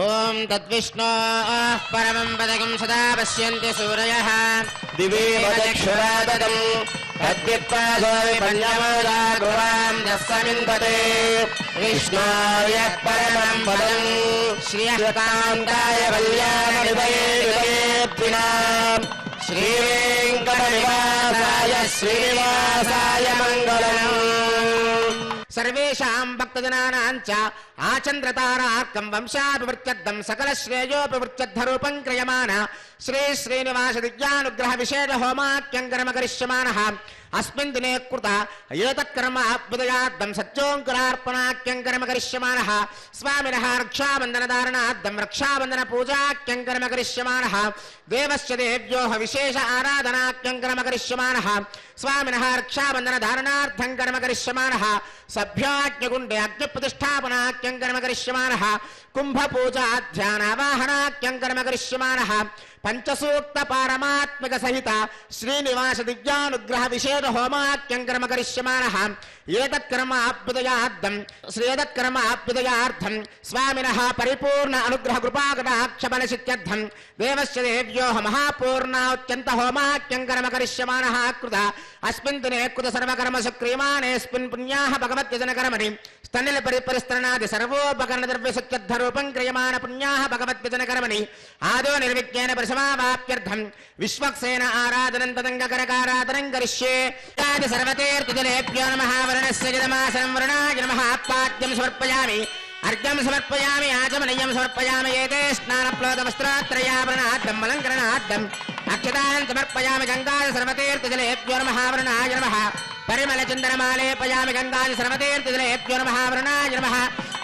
ఓం తద్విష్ణోః పరమం పదకం సదా పశ్యంతి సూరయః దివే వదక్షరాదం తద్విప్పాదో విపన్యమోదా గురాం దస్సమిందతే విష్ణోయ పరమం పదం శ్రీయకాంతాయ కళ్యాణనిధయే విదయేత్తినాం శ్రీవేంకటనివాసాయ శ్రీనివాసాయ మంగళం. సర్వేషాం భక్తజనానాం చ ఆచంద్రతారార్కం వంశాభివృత్యర్థం సకల శ్రేయోభివృత్యర్థరూపం క్రియమాణ శ్రీ శ్రీనివాస దివ్యానుగ్రహ విశేష హోమాఖ్యం కర్మ కరిష్యమానః అస్మిన్ దినే కృత ఏతత్కర్మ అభ్యుదయార్థం సత్యోంకురార్పణాఖ్యం కర్మ కరిష్యమానః స్వామినః రక్షాబంధనధారణార్థం రక్షాబంధన పూజాఖ్యం కర్మ కరిష్యమానః దేవస్య దేవ్యోః విశేష ఆరాధనాఖ్యం కర్మ కరిష్యమానః స్వామినః రక్షాబంధనధారణార్థం కర్మ కరిష్యమానః సభ్యాజ్ఞగుండే అగ్నిప్రతిష్టాపనాఖ్యం కర్మ కరిష్యమానః కుంభపూజాధ్యానావాహనాఖ్యం కర్మ కరిష్యమానః పంచసూక్త పారమాత్మిక సహిత శ్రీనివాస దివ్యానుగ్రహ విశేష హోమాఖ్యం కర్మ కరిష్యమానః ఏతత్కర్మ అభ్యుదయార్థం స్వామినః పరిపూర్ణ అనుగ్రహ కృపాకటాక్షబలసిత్యర్థం దేవస్య దేవ్యోః మహాపూర్ణాత్యంత హోమాఖ్యం కర్మ కరిష్యమానః కృత అస్మిన్ దినే కృత సర్వకర్మసు క్రియమాణేస్మిన్ పుణ్యాః భగవద్యజన కర్మణి స్తనిల పరిపరిస్త్రణాది సర్వోపకరణ ద్రవ్య సత్యర్థరూపం క్రియమాణ పుణ్యాః భగవద్యజన కర్మణి ఆదో నిర్విజ్ఞేన పరిసమావాప్యర్థం విశ్వక్సేన ఆరాధనం తదంగకరకారాధనం కరిష్యే తాది సర్వతీర్థజలేభ్యో నమః వరుణస్య జలమాసనం వరుణాయ నమః పాద్యం సమర్పయామి అర్ఘ్యం సమర్పయామి ఆచమనీయం సమర్పయామి ఏతే స్నానప్లోదవస్త్రాత్రయాభరణార్థం అలంకరణార్థం అక్షతాన్ సమర్పయామి గంగాది సర్వతీర్థజలేభ్యో నమః వరుణాయ నమః పరిమళ చందనమాలేపయామి గంగాది సర్వతీర్థజలేభ్యో నమః వరుణాయ నమః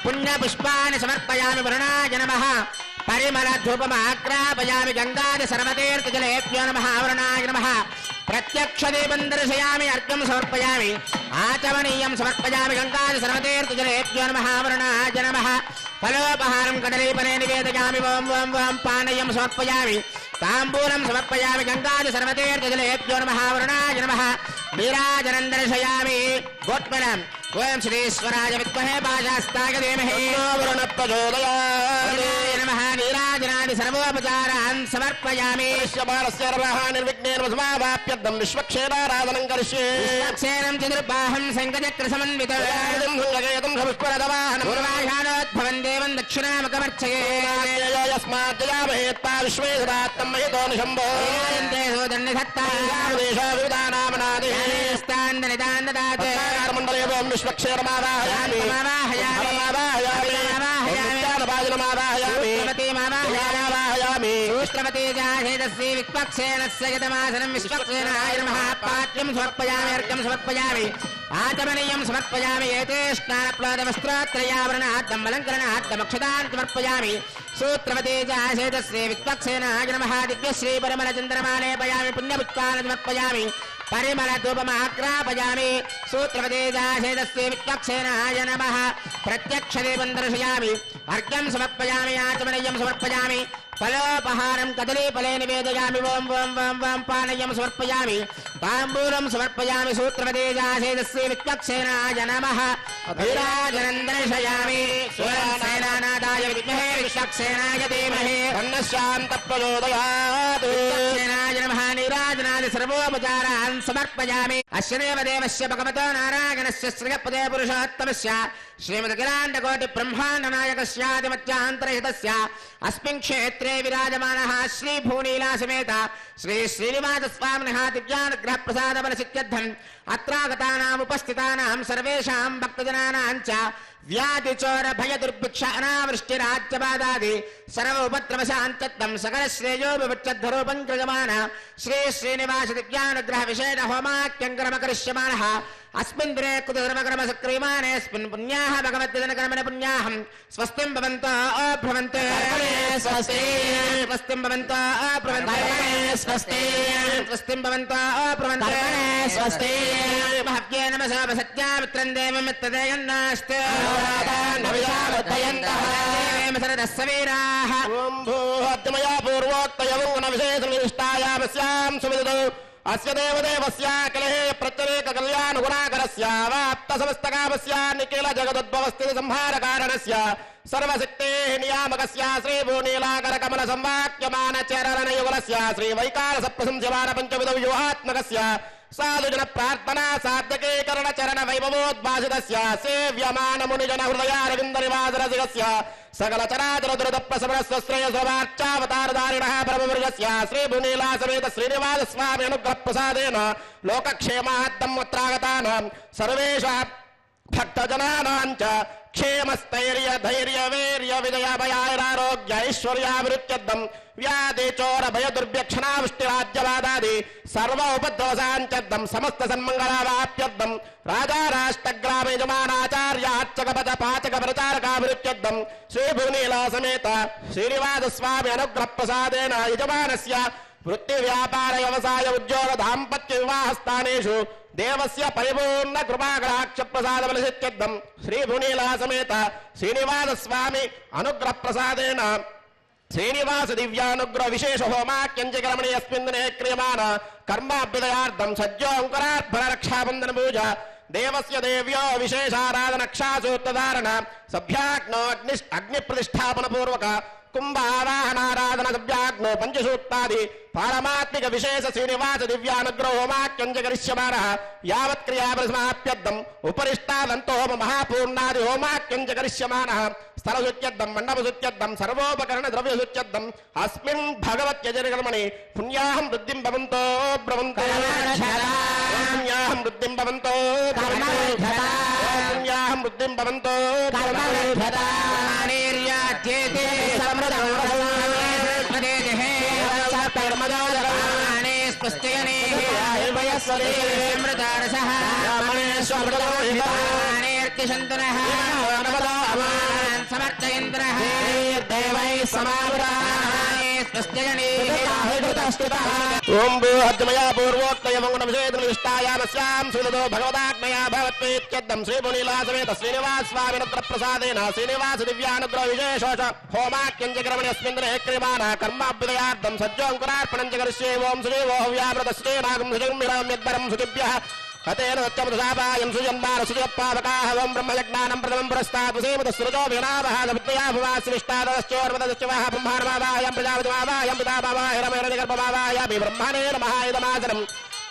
పుణ్యపుష్పాన్ని సమర్పయామి వరుణాయ నమః పరిమళ ధూపమాగ్రాపయామి గంగాది సర్వతీర్థజలేభ్యో నమః వరుణాయ నమః ప్రత్యక్ష దీపం దర్శయామి అర్ఘ్యం సమర్పయామి ఆచమనీయం సమర్పయామి గంగాది సర్వతీర్థజలేభ్యో నమః వరుణాయ నమః ఫలోపహారం కదలీఫలే నివేదయామి ఓం ఓం ఓం పానీయం సమర్పయామి తాంబూలం సమర్పయామి గంగాది సర్వతీర్థజలేభ్యో నమః వరుణాయ నమః నీరాజనం దర్శయామి గోత్మలం ఓం శ్రీశ్వరాయ విద్మహే పాశాస్తాయ ధీమహి ప్రచోదయామి నమః నీరాజనాది సర్వోపచారాన్ సమర్పయామి నిర్విఘ్నేన సమావాప్యర్థం విశ్వక్షేమారాధనం కరిష్యే విశ్వక్షేణం చతుర్బాహం శంఖచక్ర సమన్వితం పూర్వాషాఢోద్భవం దేవం దక్షిణాముఖమర్చయే యస్మాజ్జయామహేత్పా విశ్వేశ్వరాత్తం మహితోనిశంభో మండలేవం విశ్వక్షేరమావాహయామి ఆచమనీయం సమర్పయామి ఏతే స్నానప్లోదవస్త్రాత్రయావరణార్థం అలంకరణార్థం అక్షతాన్ సమర్పయామి సూత్రవతేజాసేతశ్రీ విక్వక్సేనాయ నమః దివ్యశ్రీ పరిమళ చంద్రమాలేపయామి పుణ్యపుష్పాన్ని సమర్పయామి పరిమళ ధూపమాగ్రాపయామి సూత్రవతేజాసేతశ్రీ విక్వక్సేనాయ నమః ప్రత్యక్ష దీపం దర్శయామి అర్ఘ్యం సమర్పయామి ఆచమనీయం సమర్పయామి ఫలోపహారం కదలీఫలే నివేదయామి ఓం ఓం ఓం ఓం పానీయం సమర్పయామి తాంబూలం సమర్పయామి సూత్రవతేజాసేతశ్రీ విక్వక్సేనాయ నమః అభిరాజనం దర్శయామి సేనానాదాయ విద్మహే విశ్వక్సేనాయ ధీమహి తన్నశాంత ప్రచోదయాత్ విశ్వక్సేనాయ నమః నీరాజనాది సర్వోపచారాన్ సమర్పయామి అస్య దేవదేవస్య భగవతో నారాయణస్య శ్రియపదే పురుషోత్తమస్య శ్రీమదఖిలాండకోటి బ్రహ్మాండ నాయకస్యాదిమత్యాంతరహితస్య అస్మిన్ క్షేత్రే విరాజమానః శ్రీ భూనీలా సమేత శ్రీ శ్రీనివాస స్వామినః దివ్యానుగ్రహ ప్రసాద బలసిత్యర్థం అత్రాగతానాం ఉపస్థితానాం సర్వేషాం భక్తజనానాం చ వ్యాధి చోర భయ దుర్భిక్ష అనావృష్టిరాజ్యబాధాది సర్వ ఉపద్రవశాంతత్వం సకల శ్రేయోభివృత్యర్థరూపం క్రియమాణ శ్రీ శ్రీనివాస దివ్యానుగ్రహ విశేష హోమాఖ్యం కర్మ కరిష్యమానః అస్మిన్ దినే కృత సర్వకర్మ సక్రియమాణేస్మిన్ పుణ్యాః భగవద్యజన కర్మణ పుణ్యాహం స్వస్తిం భవంతో భ్రవంతే స్వస్తి స్వస్తిం భవంతో భ్రవంతే స్వస్తి స్వస్తిం భవంతో భ్రవంతే స్వస్తి మహవ్యే నమసా సత్యామిత్రం దేవమిత్రదేయన్నాస్తే ఓం భూహత్మయా పూర్వోక్తయౌన విశేషనిష్టాయామస్యాం సువిదౌ అస్య దేవదేవస్య కలహే ప్రత్యేక కళ్యాణ గుణాకరస్య వాప్త సమస్తకామస్య నిఖిల జగదుద్భవస్థితి సంహార కారణస్య సర్వశక్తే నియామకస్య శ్రీ భూనీలాకర కమల సంవాక్యమాన చరణ యుగలస్య శ్రీ వైకాల సప్రశంస్యమాన పంచవిధ వ్యూహాత్మకస్య సాధుజన ప్రార్థనా సార్థకీకరణ చరణ వైభవోద్భాసితస్య సేవ్యమాన మునిజన హృదయారవింద నివాసరసికస్య సకల చరాచర దురద ప్రసవనస్వ శ్రేయసవార్చావతారధారిణః పరమవర్గస్య శ్రీ భూనీలా సమేత శ్రీనివాస స్వామి అనుగ్రహ ప్రసాదేన లోకక్షేమార్థం అత్రాగతానాం సర్వేషాం భక్తజనానాంచ క్షేమస్థైర్య ధైర్య వీర్య విజయభయారోగ్య ఐశ్వర్యాభివృత్యర్థం వ్యాధి చోర భయ దుర్భ్యక్షణావృష్టిరాజ్యవాదాది సర్వ ఉపద్రవసాంచర్థం సమస్త సన్మంగళావాప్యర్థం రాజా రాష్ట్రగ్రామ యజమానాచార్య అర్చక పద పాచక ప్రచారకాభివృత్యర్థం శ్రీ భూనీలా సమేత శ్రీనివాస స్వామి అనుగ్రహ ప్రసాదేన యజమానస్య వృత్తి వ్యాపార వ్యవసాయ ఉద్యోగ దాంపత్య వివాహ స్థానేషు దేవస్య పరిపూర్ణ కృపాకటాక్ష ప్రసాద బలసిత్యర్థం శ్రీ భూనీలా సమేత శ్రీనివాస స్వామి అనుగ్రహ ప్రసాదేన శ్రీనివాస దివ్యానుగ్రహ విశేష హోమాక్యంచకరమణి అస్మిన్ దినే క్రియమాణ కర్మాభ్యుదయార్థం సజ్జోంకరార్పణ రక్షాబంధన పూజ దేవస్య దేవ్యో విశేషారాధన క్షాసూత్రధారణ సభ్యాగ్నో అగ్ని ప్రతిష్టాపన పూర్వక కుంభావాహనారాధన సభ్యాగ్నో పంచసూక్తాది పారమాత్మిక విశేష శ్రీనివాస దివ్యానుగ్రహ హోమాక్యంచకరిష్యమాణ యావత్ క్రియాపరిసమాప్యర్థం ఉపరిష్టాదంతో హోమ మహాపూర్ణాది హోమాక్యంచకరిష్యమాణ స్థలశుత్యర్థం మండపశుత్యర్థం సర్వోపకరణ ద్రవ్యశుత్యర్థం అస్మిన్ భగవత్యజనికర్మణి పుణ్యాహం వృద్ధిం భవంతో భ్రవంతో పుణ్యాహం వృద్ధిం భవంతో పుణ్యాహం వృద్ధిం భవంతో సమర్థయంత్రః ఓం భూహద్మయా పూర్వోక్తయమంగుణవిషేదనిష్టాయామస్యాం సులతో భగవదాత్మయా భవత్వేత్యర్థం శ్రీ భూనీలా సమేత శ్రీనివాస స్వామినుగ్రహ ప్రసాదేన శ్రీనివాస దివ్యానుగ్రహ విశేషోష హోమాక్యంచకరమణి అస్మిన్ దినే క్రియమాణ కర్మాభ్యుదయార్థం సజ్జోంకురార్పణం చ కరిష్యే ఓం శ్రీవో హవ్యామృత శ్రీనాగం సుజంమిరం యద్వరం సుజుభ్యః అతేన సత్యమృషాపాయం సుజన్మాన సుజపావకాహ ఓం బ్రహ్మయజ్ఞానం ప్రథమం పురస్తాత్ సేమత సృజో వినామః గవిత్యా భువాసివిష్టాదశ్చోర్వదశ్చవః బ్రహ్మాణమావాయం ప్రజాపతిమావాయం పితామావాయ రమేణగర్భమావాయామి బ్రహ్మణే నమః ఇదమాసనం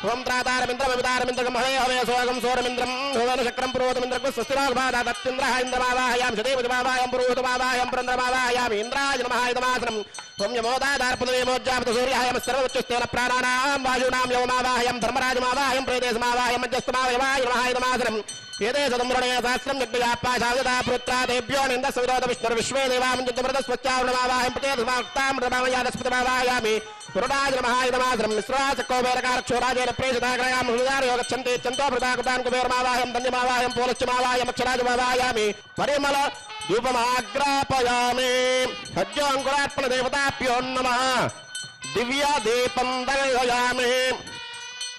ఓం త్రాతారమింద్రమితారమింద్రగం హవే హవే సోగం సోరమింద్రం భువన చక్రం పురోతమింద్రకు స్వస్తిరాగమాదా తత్తింద్రః ఇంద్రమావాయాం సదేవతిమావాయం పురోతమావాయం పురంద్రమావాయామి ఇంద్రాయ నమః ఇదమాసనం ఓం యమోదాదార్పదవేమోజ్జాపత సూర్యాయం సర్వోచ్చస్థేన ప్రాణానాం వాయునాం యవమావాహయం ధర్మరాజమావాహయం ప్రేదేశమావాహయం మధ్యస్థమావయవాయ నమః ఇదమాసనం ఏదే సదమ్రణే సహస్రం యజ్ఞయాపాశావదా పుత్రాదేభ్యో నింద సవిరోధ విష్ణుర్ విశ్వే దేవామంజమృత స్వచ్ఛావణమావాహయం ప్రతేతామృతమావయామి పురుడాయ నమః ఇదమాసనం మిశ్రాచకోవేరకారక్షోరాజేన ప్రేషితాగ్రయాం హృదారయోగచ్చంతే చంతో భృతాకృతాన్ కుబేరమావాహయం ధన్యమావాహయం పోలశ్చమావాహయం అక్షరాజమావాయామి పరిమళ ధూపమాగ్రాపయామి సజ్జోంకురార్పణ దేవతాభ్యో నమః దివ్య దీపం దర్శయామి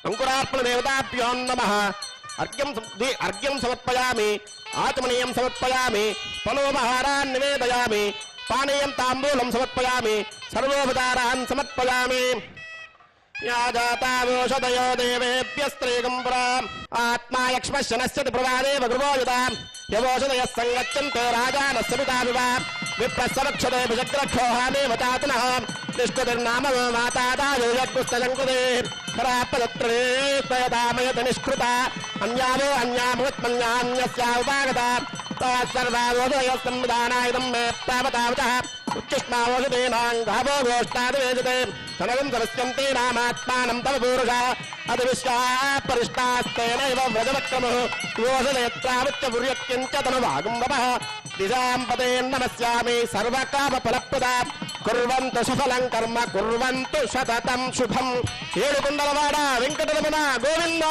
అంకురార్పణ దేవతాభ్యో నమః అర్ఘ్యం సమర్పయామి ఆచమనీయం సమర్పయామి ఫలోపహారాన్ నివేదయామి పానీయం తాంబూలం సమర్పయామి సర్వోపచారాన్ సమర్పయామి యాజాతావోషదయో దేవేభ్యస్త్రీగం పురా ఆత్మా యక్ష్మశనస్యతి ప్రవాదేవ గృహోయుతాం యవోషదయः సంగచ్చంతే రాజానస్య పితావివ విప్రస్సవక్షతే విజగ్రక్షోహానేవ చాతునః నిష్కృతిర్నామ మాతాదాయో యజ్ఞస్తజంకృతే ఖరాపదత్రే త్వయదామయత నిష్కృత అన్యావో అన్యామృత్మన్యాన్యస్యావుపాగత తత్సర్వావోదయ సంవిధానాయుధం మే తావతావతః ఉత్కృష్ణావోషధేనాంగావో గోష్ఠాదివేజతే తనగం సమస్యంతే నామాత్మానం తవ పూరుష అది విశ్వాపరిష్టాస్తేనైవ వ్రజవక్రమః యోషనేత్రావిత్య పుర్యక్కించ తనువాగుంబవః దిశాం పదేన్నమస్యామి సర్వకామఫలప్రదా కుర్వంతు సఫలం కర్మ కుర్వంతు సతతం శుభం ఏడుకొండలవాడ వెంకటరమణ గోవింద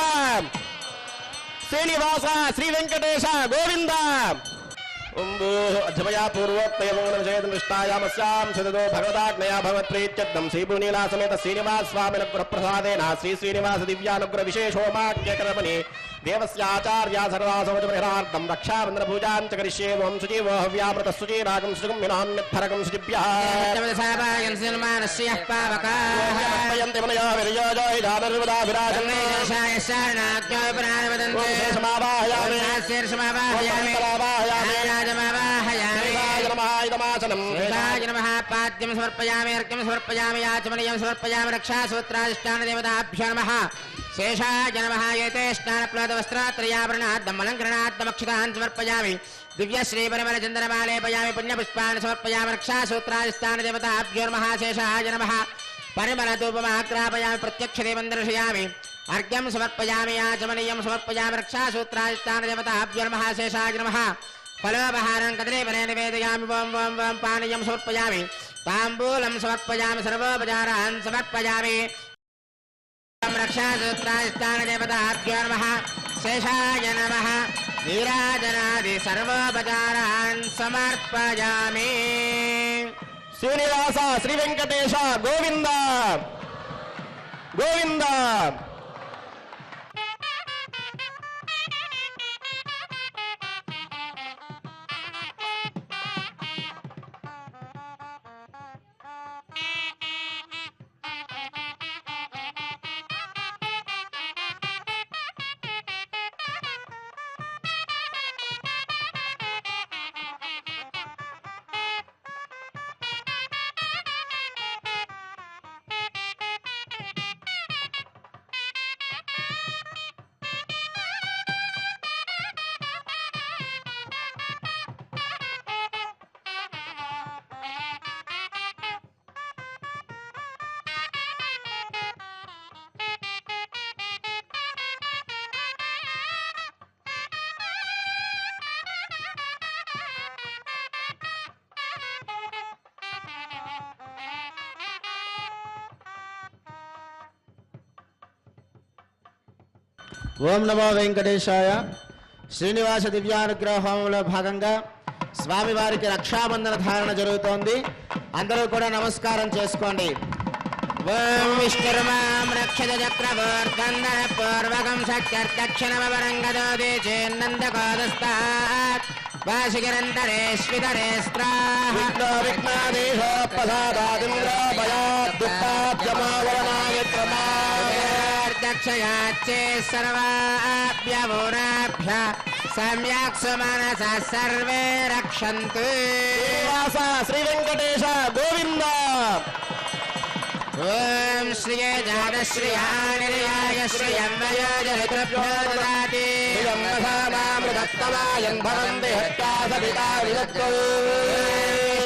శ్రీనివాస శ్రీ వెంకటేశ గోవింద अध्यमया पूर्वोक्तयमोक्षेदृष्टायामस्यां सदतो भगवदाज्ञया भगवत्प्रीत्यर्थं श्रीपुनीला समेत श्रीनिवास स्वामिनुग्रहप्रसादेन श्री श्रीनिवास दिव्यानुग्रह विशेषोमाख्यकर्मणि देवस्याचार्या सर्वासवचपरिहार्थं रक्षाबन्धनपूजां च करिष्ये ओं सुजीवो हव्यामृतः सुचीरागं सुगं विनाम्यत्फरकं सुजिभ्यः यन्ति मनयो विरयो जोहि दानर्वदा विराजन्ते पाद्यं समर्पयामि अर्घ्यं समर्पयामि याचमनीयं समर्पयामि रक्षासूत्राधिष्ठानदेवताभ्यो नमः शेषाय नमः एते स्नानप्लवस्त्रात्रयाभरणाद्दमलङ्करणाद्दमक्षतान् समर्पयामि दिव्यश्रीपरिमलचन्दनमालेपयामि पुण्यपुष्पान् समर्पयामि रक्षासूत्राधिष्ठानदेवताभ्यो नमः शेषाय नमः परिमलधूपमाग्रापयामि प्रत्यक्षदेवं दर्शयामि अर्घ्यं समर्पयामि याचमनीयं समर्पयामि रक्षासूत्राधिष्ठानदेवताभ्यो नमः शेषाय नमः फलोपहारं कदलीफले निवेदयामि वं वं वं पानीयं समर्पयामि ताम्बूलं समर्पयामि सर्वोपचारान् समर्पयामि रक्षासूत्राधिष्ठानदेवताभ्यो नमः शेषाय नमः नीराजनादि सर्वोपचारान् समर्पयामि श्रीनिवास श्री वेंकटेश गोविंद गोविंद ఓం నమో వెంకటేశాయ. శ్రీనివాస దివ్యానుగ్రహ హోమంలో భాగంగా స్వామివారికి రక్షాబంధన ధారణ జరుగుతోంది. అందరూ కూడా నమస్కారం చేసుకోండి. ఓం విష్ణుర్మాం రక్షత చక్రవర్తందన పూర్వకం సత్యర్దక్షిణమవరంగదోదే చేన్నందకోదస్తాత్ వాసిగిరంతరేష్వితరే స్త్రాః విఘ్నో విఘ్నాదేశ ప్రసాదాదింద్ర భయాద్దుఃఖాద్యమావరణాయత్రమా దక్షయాచ్చే సర్వాభ్యవోరాభ్య సమ్యక్ సుమనస సర్వే రక్షन्तు. శ్రీనివాస శ్రీ వెంకటేశ గోవింద. ఓం శ్రియే జాతశ్రియాయ శ్రియం వయోజరుభ్యో దదాతి ృతత్తమాయన్ భవంతి హత్యాసపితా విదత్తు.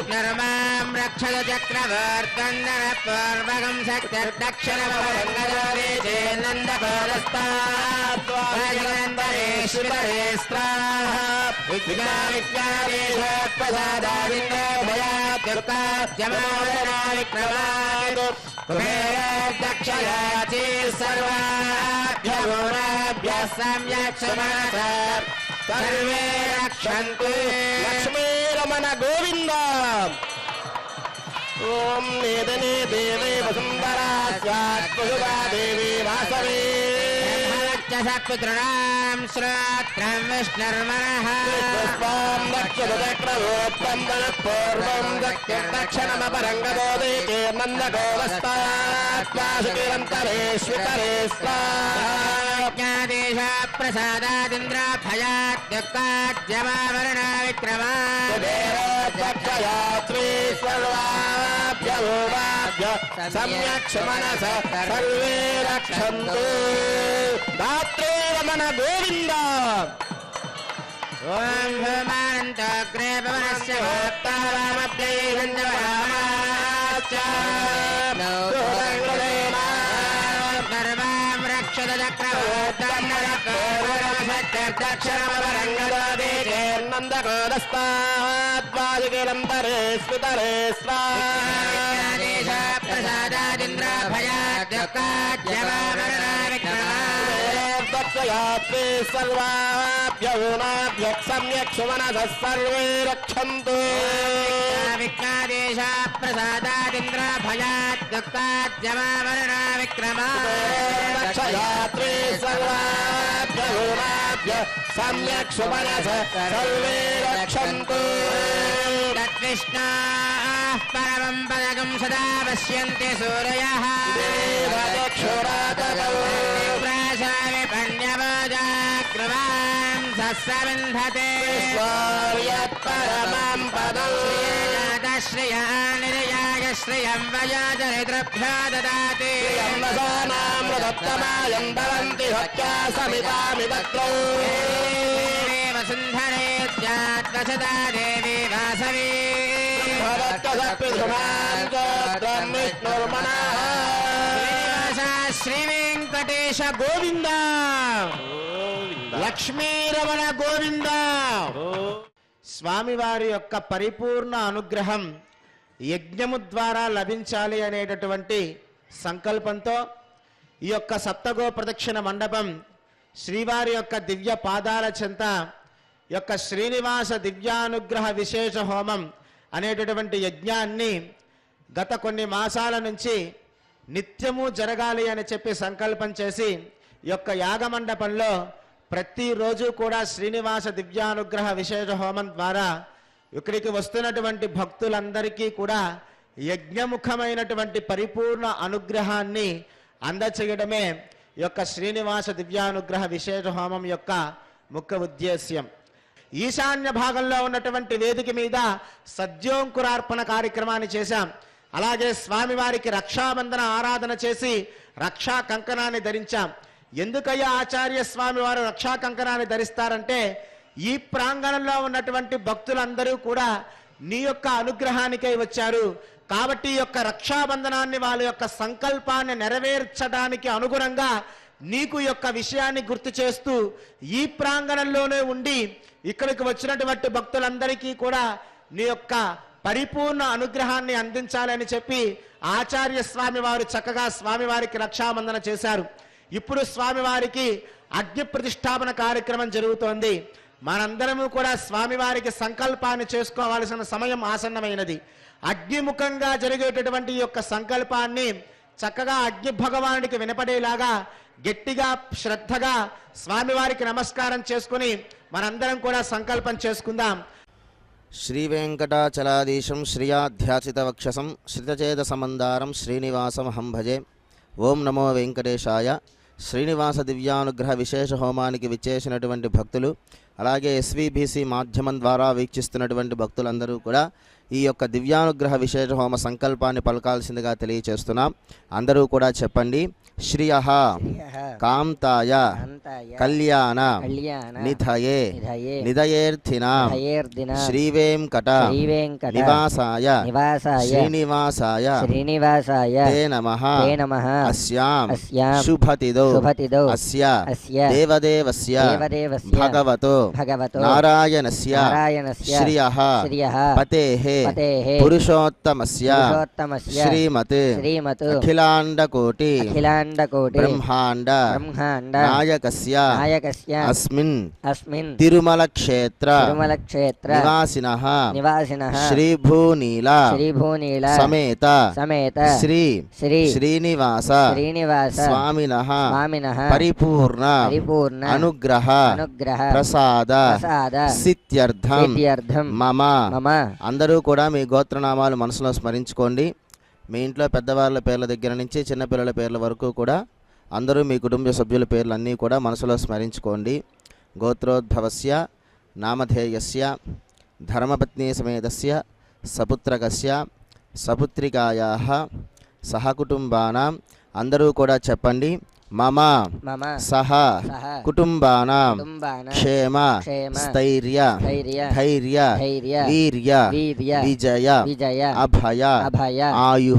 నర్మాం రక్షత చక్రవర్తందన పూర్వకం శక్తిర్దక్షిణమవరంగదోదే చేన్నందకోదస్తాత్వాజనందరేష్వితరే స్త్రాః విఘ్నావిఘ్నాదేశ ప్రసాదాదింద్ర భయాద్దుఃఖాద్యమావరణా విక్రమాత్ కుబేరదక్షయాచి సర్వాభ్యవోరాభ్యः సమ్యక్ సుమనస సర్వే రక్షन्तు. లక్ష్మీ రమణ గోవింద. ఓం నేదనే దేవే వసుంధరా స్యాత్ వసుధా దేవి వాసవే సత్పుత్రుణాం శ్రోత్రం విష్ణుర్మనః పుష్పాం దక్షిణచక్రగోత్రం పూర్వం దక్షిణమపరంగదోదే చేన్నందగోదస్తాత్వాసుకిరంతరేష్వితరే జ్ఞాదేశ ప్రసాదాదింద్ర భయాద్దుఃఖాద్యమావరణా విక్రమా సమ్యక్ మనస సర్వే రక్షन्तు. దాత్రే రమణ గోవింద. ఓం భూమానంతోగ్రే పవనస్య భోక్తారామప్యైరంజవరామాశ్చ సర్వాం రక్షత చక్రవర్తందన పూర్వకం శక్తిర్దక్షిణమవరంగదోదే చేన్నందగోదస్తాద్వాదికిరంతరే స్ఫుతరే జ్ఞాదేశ ప్రసాదాదింద్ర భయాద్దుఃఖాద్యమావరణా విక్రమా దక్షయాత్రే సర్వాభ్య ऊनाभ्यः सम्यक् सुमनसः सर्वे रक्षन्तु विघ्नादेश प्रसादादिन्द्र भयात् दुःखाद्यमावरणा विक्रमा रक्षयात्रे सर्वाभ्यः ऊनाभ्यः सम्यक् सुमनसः सर्वे रक्षन्तु तद्विष्णाः परमं पदकं सदा पश्यन्ति सूरयः प्राशामि पण्यवोजाग्रवां सस्सविन्धते परमं पदम् श्रिया निरयाय श्रियं वयोजनिद्रभ्यो ददाति वसानामृतमायं भवन्ति हत्या समितामिदत्रो वसुन्धरेत्यात्वसदा देवी वासवी శ్రీ వెంకటేశ గోవింద లక్ష్మీరమణ గోవింద. స్వామివారి యొక్క పరిపూర్ణ అనుగ్రహం యజ్ఞము ద్వారా లభించాలి అనేటటువంటి సంకల్పంతో ఈ యొక్క సప్తగో ప్రదక్షిణ మండపం శ్రీవారి యొక్క దివ్య పాదాల చెంత యొక్క శ్రీనివాస దివ్యానుగ్రహ విశేష హోమం అనేటటువంటి యజ్ఞాన్ని గత కొన్ని మాసాల నుంచి నిత్యము జరగాలి అని చెప్పి సంకల్పం చేసి ఈ యొక్క యాగమండపంలో ప్రతిరోజు కూడా శ్రీనివాస దివ్యానుగ్రహ విశేష హోమం ద్వారా ఇక్కడికి వస్తున్నటువంటి భక్తులందరికీ కూడా యజ్ఞముఖమైనటువంటి పరిపూర్ణ అనుగ్రహాన్ని అందచేయడమే ఈ యొక్క శ్రీనివాస దివ్యానుగ్రహ విశేష హోమం యొక్క ముఖ్య ఉద్దేశ్యం. ఈశాన్య భాగంలో ఉన్నటువంటి వేదిక మీద సద్యోంకురార్పణ కార్యక్రమాన్ని చేశాం. అలాగే స్వామివారికి రక్షాబంధన ఆరాధన చేసి రక్షా కంకణాన్ని ధరించాం. ఎందుకయ్యా ఆచార్య స్వామి వారు రక్షా కంకణాన్ని ధరిస్తారంటే ఈ ప్రాంగణంలో ఉన్నటువంటి భక్తులందరూ కూడా నీ యొక్క అనుగ్రహానికై వచ్చారు కాబట్టి ఈ యొక్క రక్షాబంధనాన్ని వాళ్ళ యొక్క సంకల్పాన్ని నెరవేర్చడానికి అనుగుణంగా నీకు యొక్క విషయాన్ని గుర్తు చేస్తూ ఈ ప్రాంగణంలోనే ఉండి ఇక్కడికి వచ్చినటువంటి భక్తులందరికీ కూడా నీ యొక్క పరిపూర్ణ అనుగ్రహాన్ని అందించాలని చెప్పి ఆచార్య స్వామి వారు చక్కగా స్వామివారికి రక్షాబంధన చేశారు. ఇప్పుడు స్వామివారికి అగ్ని ప్రతిష్టాపన కార్యక్రమం జరుగుతోంది. మనందరము కూడా స్వామివారికి సంకల్పాన్ని చేసుకోవాల్సిన సమయం ఆసన్నమైనది. అగ్నిముఖంగా జరిగేటటువంటి ఈ యొక్క సంకల్పాన్ని చక్కగా అగ్ని భగవానుడికి వినపడేలాగా గట్టిగా శ్రద్ధగా స్వామివారికి నమస్కారం చేసుకుని మనందరం కూడా సంకల్పం చేసుకుందాం. శ్రీవేంకటాచలాధీశం శ్రియాధ్యాసితవక్షసం శ్రితచేదసమందారం శ్రీనివాసమహం భజే. ఓం నమో వెంకటేశాయ. శ్రీనివాస దివ్యానుగ్రహ విశేష హోమానికి విచ్చేసినటువంటి భక్తులు, అలాగే ఎస్వీబీసీ మాధ్యమం ద్వారా వీక్షిస్తున్నటువంటి భక్తులందరూ కూడా ఈ యొక్క దివ్యానుగ్రహ విశేష హోమ సంకల్పాన్ని పలకాల్సిందిగా తెలియచేస్తున్నాం. అందరూ కూడా చెప్పండి. శ్రియః కాంతాయ కళ్యాణ నిధయే నిధయేర్థినాం శ్రీవేంకట నివాసాయ శ్రీనివాసాయ తే నమః అస్యాం శుభతిదో అస్య దేవదేవస్య భగవతో నారాయణస్య శ్రియః పతేః పురుషోత్తమస్య శ్రీమత్ అఖిలాండకోటి బ్రహ్మాండ నాయకస్య అస్మిన్ తిరుమల క్షేత్ర నివాసినః శ్రీభూనీల సమేత శ్రీనివాస స్వామినః పరిపూర్ణ అనుగ్రహ ప్రసాద సిద్ధ్యర్థం మమ. అందరూ కూడా మీ గోత్రనామాలు మనసులో స్మరించుకోండి. మీ ఇంట్లో పెద్దవాళ్ళ పేర్ల దగ్గర నుంచి చిన్నపిల్లల పేర్ల వరకు కూడా అందరూ మీ కుటుంబ సభ్యుల పేర్లు అన్నీ కూడా మనసులో స్మరించుకోండి. గోత్రోద్భవస్య నామధేయస్య ధర్మపత్ని సమేతస్య సపుత్రకస్య సపుత్రికాయాః సహకుటుంబానాం. అందరూ కూడా చెప్పండి. మమ సహ కుటుంబానాం క్షేమ స్థైర్య ధైర్య వీర్య విజయ అభయ ఆయు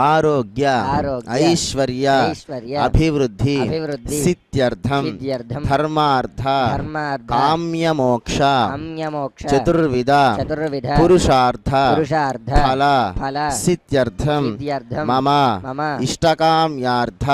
ఆరోగ్య ఐశ్వర్య అభివృద్ధి సిద్ధ్యర్థం ధర్మార్థ కామ్యమోక్ష చతుర్విధ పురుషార్థ ఫల సిద్ధ్యర్థం మమ ఇష్టకామ్యార్థ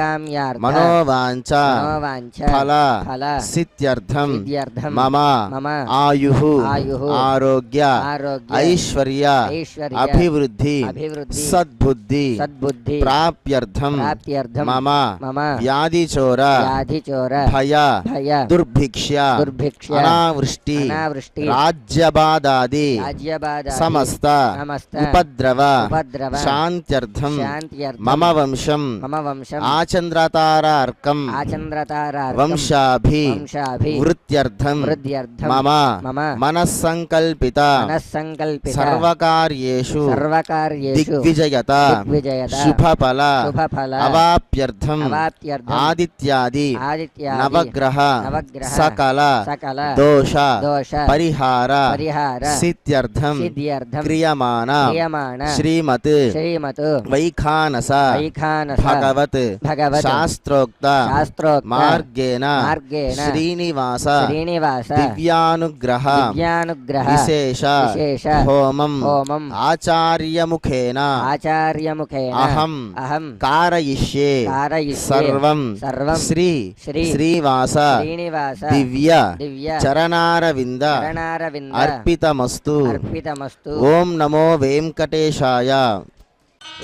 సర్వకామ్యార్థ మనోవాంఛ మనోవాంఛ ఫల ఫల సిద్ధ్యర్థం సిద్ధ్యర్థం మమ మమ ఆయుః ఆయుః ఆరోగ్య ఆరోగ్య ఐశ్వర్య ఐశ్వర్య అభివృద్ధి అభివృద్ధి సద్బుద్ధి సద్బుద్ధి ప్రాప్త్యర్థం ప్రాప్త్యర్థం మమ మమ వ్యాధిచోర వ్యాధిచోర భయ భయ దుర్భిక్ష్య దుర్భిక్ష అనావృష్టి అనావృష్టి రాజ్యబాధాది రాజ్యబాధ సమస్త సమస్త ఉపద్రవ ఉపద్రవ శాంత్యర్థం శాంత్యర్థం మమ వంశం మమ వంశం ఆచంద్రతారార్కం ఆచంద్రతారార్కం వంశాభి వంశాభి వృత్త్యర్థం వృద్ధ్యర్థం మమ మమ మనస్సంకల్పిత మనస్సంకల్పిత సర్వకార్యేషు సర్వకార్యేషు దిగ్విజయత దిగ్విజయత శుభఫల శుభఫల అవాప్యర్థం అవాప్త్యర్థం ఆదిత్యాది ఆదిత్యాది నవగ్రహ నవగ్రహ సకల సకల దోష దోష పరిహార పరిహార సిద్ధ్యర్థం సిద్ధ్యర్థం క్రియమాణ క్రియమాణ శ్రీమత్ శ్రీమత్ వైఖానస వైఖానస భగవత్ భగవత్ శాస్త్రోక్త శాస్త్రోక్త మార్గేణ మార్గేణ శ్రీనివాస శ్రీనివాస దివ్యానుగ్రహ దివ్యానుగ్రహ విశేష విశేష హోమం హోమం ఆచార్యముఖేన ఆచార్యముఖేన అహం అహం కారయిష్యే కారయిష్యే సర్వం సర్వం శ్రీ శ్రీ శ్రీవాస శ్రీనివాస దివ్య దివ్య చరణారవింద చరణారవింద అర్పితమస్తు అర్పితమస్తు ఓం నమో వెంకటేశాయ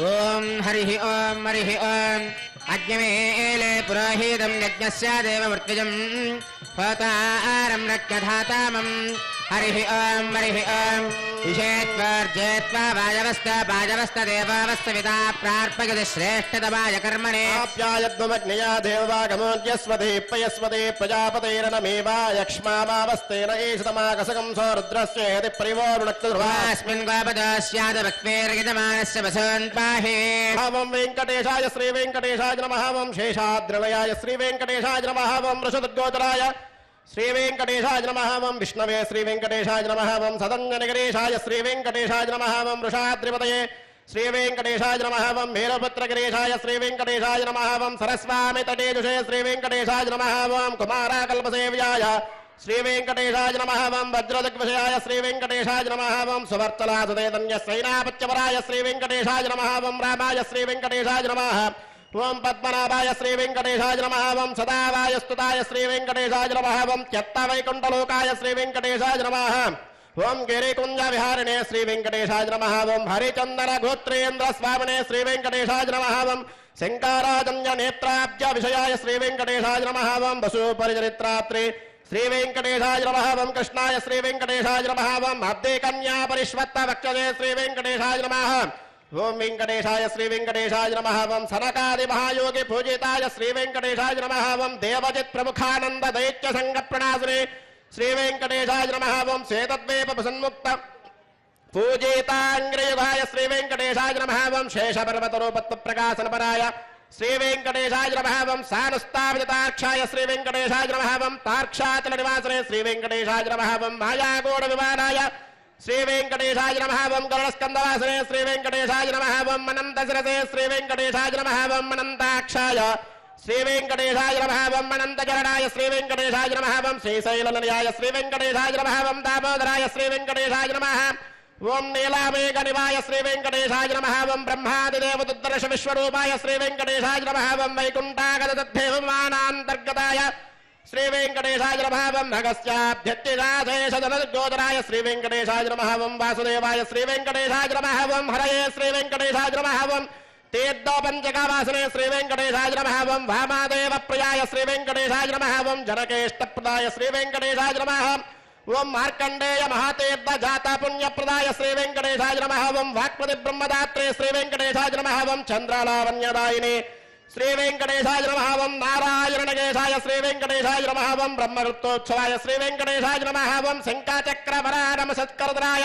ఓం హరి ఓం అజ్ఞమేలే పురోహితం యజ్ఞస్య దేవమృత్విజం హోతారం రక్యధాతామం హరి ఓం విషేత్వర్జేత్వా వాజవస్త దేవావస్తవితా ప్రార్పయతి శ్రేష్టతమాయ కర్మణే ఆప్యాయద్వమగ్నియా దేవవాగమోద్యస్వదే పయస్వదే ప్రజాపతైరనమేవాయక్ష్మామావస్తేన ఏషతమాకసకం సోరుద్రస్యేతి పరివోరుణక్తుర్వాస్మిన్ గోపదస్యాదభక్తేర్యజమానస్య వసన్ పాహే ఓం వెంకటేశాయ శ్రీ వెంకటేశాయ నమః ఓం శేషాద్రిలయాయ శ్రీ వెంకటేశాయ నమః ఓం వృషదుర్గోచరాయ శ్రీ వెంకటేశాయ నమః ఓం విష్ణవే శ్రీ వెంకటేశాయ నమః ఓం సదన్యనగరేశాయ శ్రీ వెంకటేశాయ నమః ఓం వృషాద్రిపతయే శ్రీ వెంకటేశాయ నమః ఓం మేరపుత్రగిరీశాయ శ్రీ వెంకటేశాయ నమః ఓం సరస్వామి తటేజుషే శ్రీ వెంకటేశాయ నమః ఓం కుమారాకల్పసేవ్యాయ శ్రీ వెంకటేశాయ నమః ఓం వజ్రదిగ్విషయాయ శ్రీ వెంకటేశాయ నమః ఓం సువర్తలాసుదేతన్య సైనాపత్యవరాయ శ్రీ వెంకటేశాయ నమః ఓం రామాయ శ్రీ వెంకటేశాయ నమః ఓం పద్మనాభాయ శ్రీ వెంకటేశాయ నమః ఓం సదావాయ స్తుతాయ శ్రీ వెంకటేశాయ నమః ఓం త్యక్తవైకుంఠలోకాయ శ్రీ వెంకటేశాయ నమః ఓం గిరికుంజ విహారిణే శ్రీ వెంకటేశాయ నమః ఓం హరిచందన గోత్రేంద్ర స్వామినే శ్రీ వెంకటేశాయ నమః ఓం శంకారాజన్య నేత్రాబ్జ విషయాయ శ్రీ వెంకటేశాయ నమః ఓం వసూపరిచరిత్రాత్రే శ్రీ వెంకటేశాయ నమః ఓం కృష్ణాయ శ్రీ వెంకటేశాయ నమః ఓం అబ్దే కన్యా పరిష్వత్త వక్షజే శ్రీ వెంకటేశాయ నమః ఓం వెంకటేశాయ శ్రీ వెంకటేశాయ నమః ఓం సనకాది మహాయోగి పూజితాయ శ్రీ వెంకటేశాయ నమః ఓం దేవజిత్ ప్రముఖానంద దైత్య సంఘ ప్రణాసురే శ్రీ వెంకటేశాయ నమః ఓం శ్వేతద్వీప సన్ముక్త పూజితాంగ్రయుగాయ శ్రీ వెంకటేశాయ నమః ఓం శేషపర్వతరూపత్వ ప్రకాశనపరాయ శ్రీ వెంకటేశాయ నమః ఓం సానుస్థాపితాక్షాయ శ్రీ వెంకటేశాయ నమః ఓం తార్క్షాచల నివాసనే శ్రీ వెంకటేశాయ నమః ఓం మాయాగోడ విమానాయ శ్రీ వెంకటేశాయ నమః ఓం గరుడస్కందవాసనే శ్రీ వెంకటేశాయ నమః ఓం అనంతశిరసే శ్రీ వెంకటేశాయ నమః ఓం అనంతాక్షాయ శ్రీ వెంకటేశాయ నమః ఓం అనంతచరణాయ శ్రీ వెంకటేశాయ నమః ఓం శ్రీశైలనిలయాయ శ్రీ వెంకటేశాయ నమః ఓం దామోదరాయ శ్రీ వెంకటేశాయ నమః ఓం నీలామేఘ నివాయ శ్రీ వెంకటేశాయ నమః ఓం బ్రహ్మాదిదేవదుద్దర్శ విశ్వరూపాయ శ్రీ వెంకటేశాయ నమః ఓం వైకుంఠాగతదేవమానాంతర్గతాయ శ్రీ వెంకటేశాయ నమః ఓం భగస్యాభ్యత్తిరాశేషజనగోచరాయ శ్రీ వెంకటేశాయ నమః ఓం వాసుదేవాయ శ్రీ వెంకటేశాయ నమః ఓం హరయే శ్రీ వెంకటేశాయ నమః ఓం తీర్థోపంచకావాసనే శ్రీ వెంకటేశాయ నమః ఓం వామాదేవ ప్రియాయ శ్రీ వెంకటేశాయ నమః ఓం జనకేష్టప్రదాయ శ్రీ వెంకటేశాయ నమః ఓం మార్కండేయ మహాతీర్థ జాత పుణ్యప్రదాయ శ్రీ వెంకటేశాయ నమః ఓం వాక్పతి బ్రహ్మదాత్రే శ్రీ వెంకటేశాయ నమః ఓం చంద్రాలావణ్యదాయిని శ్రీ వెంకటేశాయ నమః ఓం నారాయణగేశాయ శ్రీ వెంకటేశాయ నమః ఓం బ్రహ్మవృత్తోత్సవాయ శ్రీ వెంకటేశాయ నమః ఓం శంఖాచక్రవరానమ సత్కరదరాయ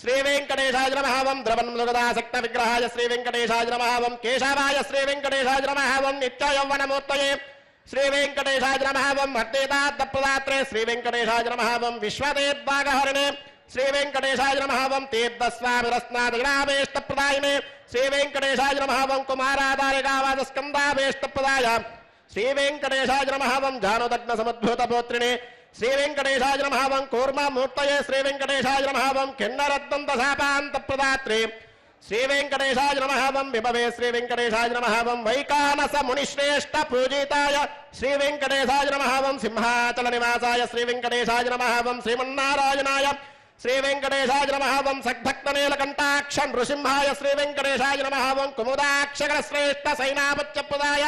శ్రీ వెంకటేశాయ నమః ఓం ద్రవన్మృగదాసక్త విగ్రహాయ శ్రీ వెంకటేశాయ నమః ఓం కేశవాయ శ్రీ వెంకటేశాయ నమః ఓం నిత్యయౌవనమూర్తయే శ్రీ వెంకటేశాయ నమః ఓం అద్వైతార్థప్రదాత్రే శ్రీ వెంకటేశాయ నమః ఓం విశ్వదేద్భాగహరిణే శ్రీ వెంకటేశాయ నమః ఓం తీర్థస్వామిరస్నాదగిరావేష్టప్రదాయినే శ్రీ వెంకటేశాయ నమః ఓం కుమారాధారికావాదస్కందావేష్టప్రదాయ శ్రీ వెంకటేశాయ నమః ఓం జానుదగ్న సముద్భూతపౌత్రిణే శ్రీ వెంకటేశాయ నమః ఓం కూర్మమూర్తయే శ్రీ వెంకటేశాయ నమః ఓం కిన్నరద్దంత శాపాంతప్రదాత్రే శ్రీ వెంకటేశాయ నమః వం విభవే శ్రీ వెంకటేశాయ నమః వం వైకానస మునిశ్రేష్ఠ పూజితాయ శ్రీ వెంకటేశాయ నమః వం సింహాచల నివాసాయ శ్రీ వెంకటేశాయ నమః వం శ్రీమన్నారాయణాయ శ్రీ వెంకటేశాయ నమః వం సద్భక్త నీలకంఠాక్ష నృసింహాయ శ్రీ వెంకటేశాయ నమః వం కుముదాక్షర శ్రేష్ఠ సైనాపత్యపుదాయ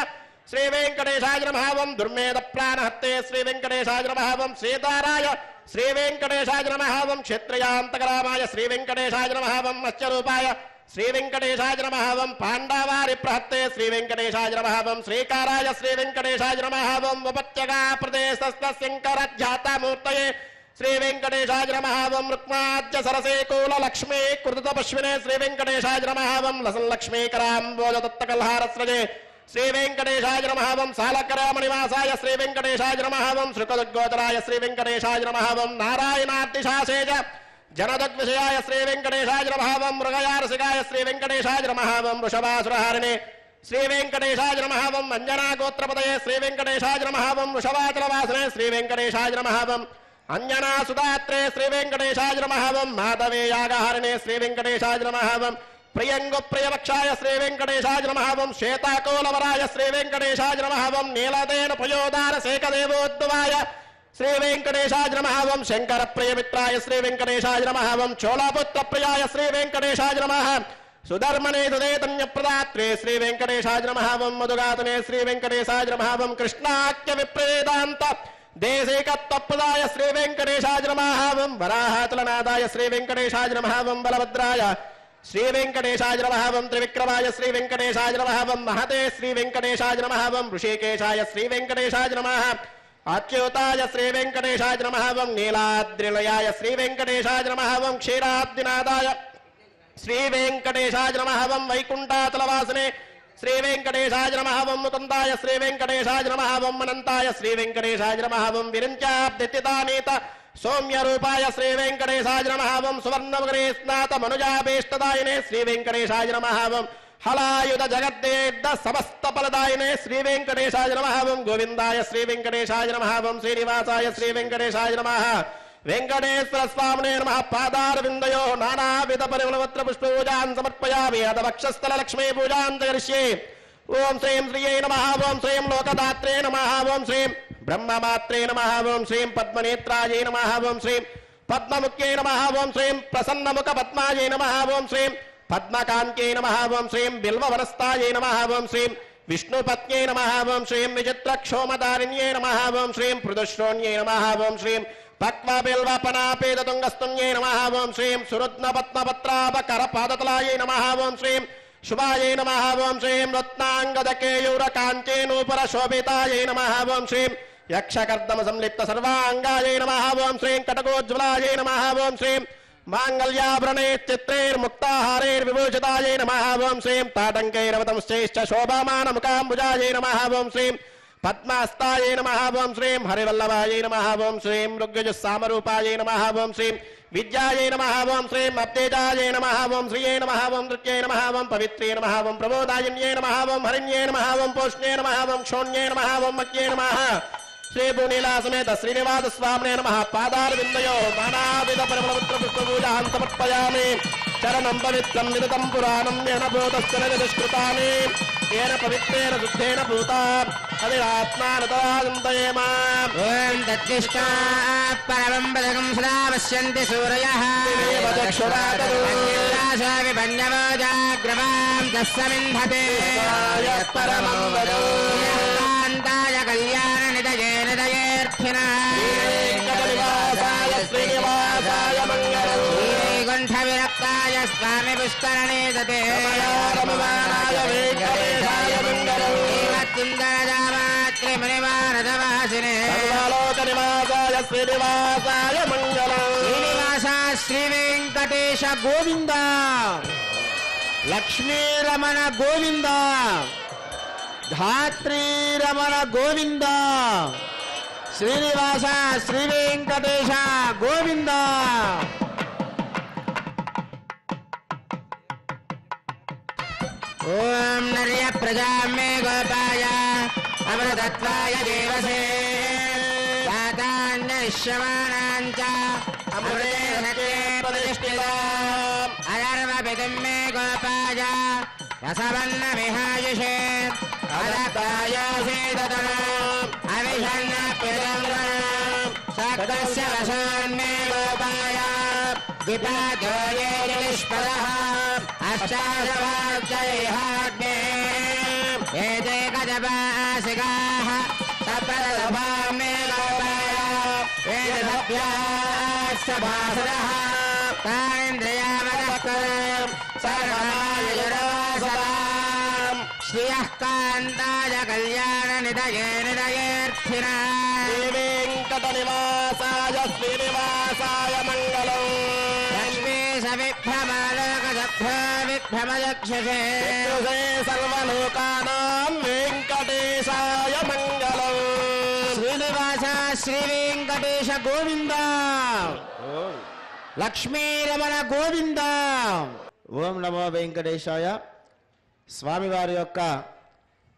శ్రీ వెంకటేశాయ నమః వం దుర్మేధ ప్రాణహత్తే శ్రీ వెంకటేశాయ నమః వం సీతారాయ శ్రీ వెంకటేశాయ నమః వం క్షత్రియాంతకరామాయ శ్రీ వెంకటేశాయ నమః వం మత్స్యరూపాయ శ్రీ వెంకటేశాయ నమః వం పాండవారి ప్రహత్తే శ్రీ వెంకటేశాయ నమః వం శ్రీకారాయ శ్రీ వెంకటేశాయ నమః వం ఉపత్యగా ప్రదేశస్థ శంకరధ్యాతమూర్తయే శ్రీ వెంకటేశాయ నమః వం రుక్మాద్య సరసే కూల లక్ష్మీ కృత పశ్వినే శ్రీ వెంకటేశాయ నమః వం లసన్ లక్ష్మీకరాంబోజ దత్తకల్హారస్రజే శ్రీ వెంకటేశాయ నమః వం సాలకరామనివాసాయ శ్రీ వెంకటేశాయ నమః వం శ్రుకదుద్గోచరాయ శ్రీ వెంకటేశాయ నమః వం నారాయణార్తిశాసేజ జనదగ్విషయాయ శ్రీ వెంకటేశాయ నమః వం మృగయారసికాయ శ్రీ వెంకటేశాయ నమః వం వృషభాసురహారిణే శ్రీ వెంకటేశాయ నమః వం అంజనా గోత్రపదయే శ్రీ వెంకటేశాయ నమః వం వృషభాచలవాసనే శ్రీ వెంకటేశాయ నమః వం అంజనా సుదాత్రే శ్రీ వెంకటేశాయ నమః వం మాధవేయాగహారిణే శ్రీ వెంకటేశాయ నమః వం ప్రియంగు ప్రియవక్షాయ శ్రీ వెంకటేశాయ నమః వం శ్వేతాకోలవరాయ శ్రీ వెంకటేశాయ నమః వం నీలదేన పయోదార శేఖదేవోద్భవాయ శ్రీ వెంకటేశాయ నమః వం శంకర ప్రియమిత్రాయ శ్రీ వెంకటేశాయ నమః వం చోళపుత్ర ప్రియాయ శ్రీ వెంకటేశాయ నమః సుధర్మనే సుదేతన్య ప్రదాత్రే శ్రీ వెంకటేశాయ నమః వం మధుగాతనే శ్రీ వెంకటేశాయ నమః వం కృష్ణాఖ్య విప్రేదాంత దేశికత్వప్రదాయ శ్రీ వెంకటేశాయ నమః వం వరాహాచలనాదాయ శ్రీ వెంకటేశాయ నమః వం బలభద్రాయ శ్రీ వెంకటేశాయ నమః వం త్రివిక్రమాయ శ్రీ వెంకటేశాయ నమః వం మహతే శ్రీ వెంకటేశాయ నమః వం ఋషికేశాయ శ్రీ వెంకటేశాయ నమః అచ్యుతాయ శ్రీ వెంకటేశాయ నమః వం నీలాద్రిలయాయ శ్రీ వెంకటేశాయ నమః వం క్షీరాబ్దినాదాయ శ్రీ వెంకటేశాయ నమః వం వైకుంఠాచలవాసనే శ్రీ వెంకటేశాయ నమః వం ముకుందాయ శ్రీ వెంకటేశాయ నమః వం అనంతాయ శ్రీ వెంకటేశాయ నమః వం విరించాబ్దితితానీత సౌమ్య రూపాయ శ్రీ వెంకటేశాయ నమః వం సువర్ణముఖే స్నాత మనుజాభీష్టదాయినే శ్రీ వెంకటేశాయ నమః వం హలాయుధ జగద్దేద్ద సమస్త ఫలదాయినే శ్రీ వెంకటేశాయ నమః వం గోవిందాయ శ్రీ వెంకటేశాయ నమః వం శ్రీనివాసాయ శ్రీ వెంకటేశాయ నమః వెంకటేశ్వర స్వామినే నమః పాదారవిందయో నానావిధ పరిమళవత్ర పుష్పూజాన్ సమర్పయామి అద వక్షస్థల లక్ష్మీ పూజాన్ కరిష్యే ఓం శ్రీం శ్రీయై నమః ఓం శ్రీం లోకదాత్రే నమః ఓం శ్రీం బ్రహ్మమాత్రే నమః ఓం శ్రీం పద్మనేత్రాయై నమః ఓం శ్రీం పద్మముఖ్యై నమః ఓం శ్రీం ప్రసన్నముఖ పద్మాయై నమః ఓం శ్రీం పద్మకాంత్యై నమః ఓం శ్రీం బిల్వవనస్థాయై నమః ఓం శ్రీం విష్ణుపత్న్యై నమః ఓం శ్రీం విచిత్రక్షోమదారిణ్యై నమః ఓం శ్రీం పృదుశ్రోణ్యై నమః ఓం శ్రీం పక్వబిల్వపనాపేదతుంగస్తున్యై నమః ఓం శ్రీం సురుత్నపద్మపత్రాపకరపాదతలాయై నమః ఓం శ్రీం శుభాయై నమః ఓం శ్రీం రత్నాంగదకేయూరకాంచేనూపర శోభితాయై నమః ఓం శ్రీం యక్షకర్దమ సంలిప్త సర్వాంగాయై నమః ఓం శ్రీం కటకోజ్వలాయై నమః ఓం శ్రీం మాంగళ్యాభరణే చిత్రైర్ముక్తాహారైర్విభూషితాయై నమః ఓం శ్రీం తాటంకైరవతంశ్చైశ్చ శోభామానముఖాంబుజాయై నమః ఓం శ్రీం పద్మాస్తాయై నమః ఓం శ్రీం హరివల్లభాయై నమః ఓం శ్రీం ఋగ్యజస్సామరూపాయై నమః ఓం శ్రీం విద్యాయై నమః ఓం శ్రీం అప్తేజాయై నమః ఓం శ్రీయై నమః ఓం నృత్యై నమః ఓం పవిత్రే నమః ఓం ప్రబోధాయిన్యై నమః ఓం హరిణ్యై నమః ఓం పోష్ణ్యై నమః ఓం క్షోణ్యై నమః ఓం మక్యై నమః శ్రీ భూనీలా సమేత శ్రీనివాస స్వామినే నమః పాదారవిందయో నానావిధ పరిమళపుత్ర పుష్పపూజాం సమర్పయామి చరణం పవిత్రం విదితం పురాణం ఏన భూతస్య నిష్కృతాని ఏన పవిత్రేణ శుద్ధేన భూతా అదిరాత్మానతాయంతయేమ ఓం తత్తిష్టా పరమం పదకం సదా పశ్యంతి సూరయః విపన్యవోజాగ్రవాం తస్సమింధతే పరమం వదో కాంతాయ కళ్యాణ నిదయే నిదయేర్థినః వెంకటనివాసాయ శ్రీనివాసాయ మంగళం వైకుంఠ విరక్తాయ స్వామి పుష్కరణే దతే రమమానాయ వెంకటేశాయ మంగళం త్రిమునివానదవాసినే సర్వలోక నివాసాయ శ్రీనివాసాయ మంగళం శ్రీనివాస శ్రీ వెంకటేశ గోవింద లక్ష్మీరమణ గోవింద ధాత్రీరమణ గోవింద శ్రీనివాస శ్రీ వెంకటేశ గోవింద ఓం నర్య ప్రజా మే గోపాయ అమృతత్వాయ దేవసే జాతాన్యశ్యమానాంచ అమృతే సత్యే ప్రతిష్ఠితాం అధర్వ ऋतुं मे गोपाय रसवन्नमिहायुषे अदत्तायोषेदतनम् अविषन्नप्यदङ्गम् सक्तस्य वशान्मे गोपाय विपादोये निष्पदः अष्टादवार्जयहाग्ने एते गजपासिकाः सप्तदभां मे गोपाय वेदभ्यास्तभासरः तानिन्द्रियामदक्करम् सर्वमायुरवासराम् श्रियः कान्ताय कल्याणनिधये निधयेऽर्थिना श्रीवेङ्कटनिवासाय श्रीनिवासाय मङ्गलम् लक्ष्मी सविभ्रमालोकसभ्यो विभ्रमदक्षसे सर्वलोकानां वेङ्कटेशाय मङ्गलम् శ్రీనివాస శ్రీ వెంకటేశ గోవింద లక్ష్మీరమణ గోవింద. ఓం నమో వెంకటేశాయ. స్వామివారి యొక్క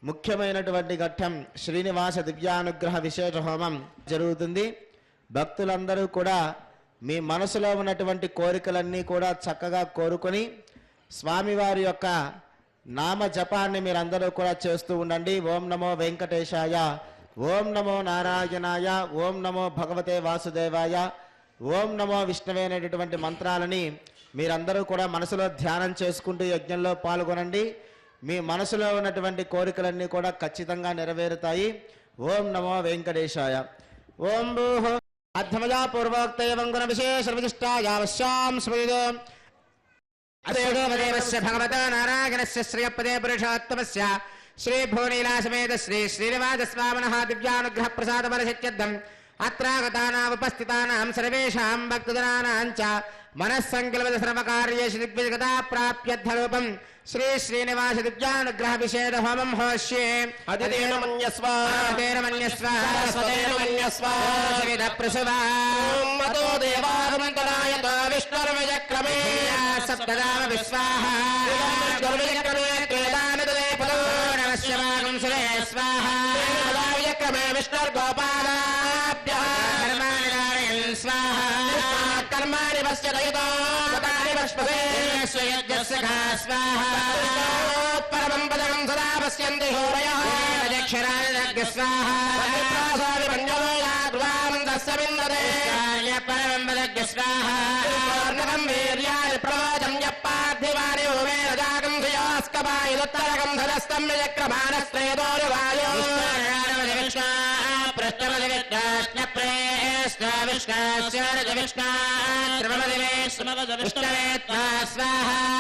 ముఖ్యమైనటువంటి ఘట్టం శ్రీనివాస దివ్యానుగ్రహ విశేష హోమం జరుగుతుంది. భక్తులందరూ కూడా మీ మనసులో ఉన్నటువంటి కోరికలన్నీ కూడా చక్కగా కోరుకొని స్వామివారి యొక్క నామ జపాన్ని మీరందరూ కూడా చేస్తూ ఉండండి. ఓం నమో వెంకటేశాయ, ఓం నమో నారాయణాయ, ఓం నమో భగవతే వాసుదేవాయ, ఓం నమో విష్ణువే అనేటటువంటి మంత్రాలని మీరందరూ కూడా మనసులో ధ్యానం చేసుకుంటూ యజ్ఞంలో పాల్గొనండి. మీ మనసులో ఉన్నటువంటి కోరికలన్నీ కూడా ఖచ్చితంగా నెరవేరుతాయి. ఓం నమో వెంకటేశాయ. ఓం భూః అధ్యమజా పూర్వోక్త ఏవం గుణ విశేష విశిష్టాయావశ్యాం స్మృతిదో అదేవదేవస్య భగవతో నారాయణస్య శ్రియపదే పురుషోత్తమస్య శ్రీ భూనీలాసమేత శ్రీ శ్రీనివాస స్వామినః దివ్యానుగ్రహ ప్రసాద పరిషత్యర్థం అత్రాగతానాముపస్థితానాం సర్వేషాం భక్తజనానాం చ మనస్సంకల్పిత సర్వకార్యేషు దిగ్విజగతా ప్రాప్యర్థరూపం శ్రీ శ్రీనివాస దివ్యానుగ్రహ విశేష హోమం హోష్యే అదితేన మన్యస్వ అదేన మన్యస్వ సరస్వతేన మన్యస్వ సవిత ప్రసువా మతో దేవాగమంతరాయతో విష్ణుర్విజక్రమే సప్తదామ విశ్వాహ విష్ణుర్విజక్రమే త్రేదానదే పదో నమస్య వాగం సురే స్వాహ విజక్రమే విష్ణుర్గోపాలాభ్యః కర్మాణి నారాయణ స్వాహ కర్మాణి పశ్యదయతో పదాని పశ్పదే స్వయజ్ఞస్య స్వాహ పరమం పదం సదా పశ్యంతి హోరయః అక్షరాజ స్వాహ ప్రాసాది పంచమయాద్వాం దస్సవిందదే పరమం పదజ్ఞ స్వాహ ర్ణకం వీర్యాని ప్రవాచం యప్పార్థివాని ఓమే రజాకం ధియాస్కపాయుత్తరకం ధరస్తం విచక్రమాణస్త్రేదోరువాయో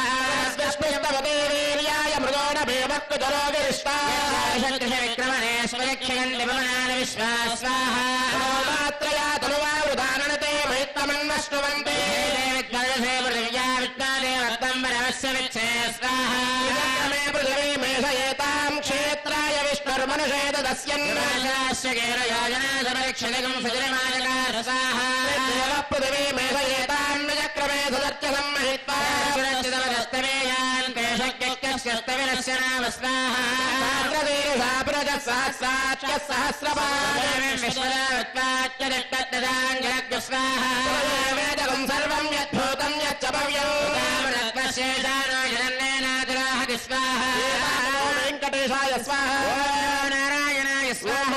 విష్ణుస్తవతే వీర్యాయ మృగోణ భీమక్కు జరోగిరిష్టాత్రయా తనువావృదానతే మైత్తమన్నశ్నువంతే విజక్రమే పృథివీ మేషయేతాం క్షేత్రాయ విష్ణుర్మనుషే దస్యన్ పృథివీ మేషయేతాం విజక్రమే సదర్చ సంమహిత్వా వేదకం సర్వం యద్భూతం యచ్చ భవ్యం వెంకటేశాయ స్వాహ నారాయణాయ స్వాహ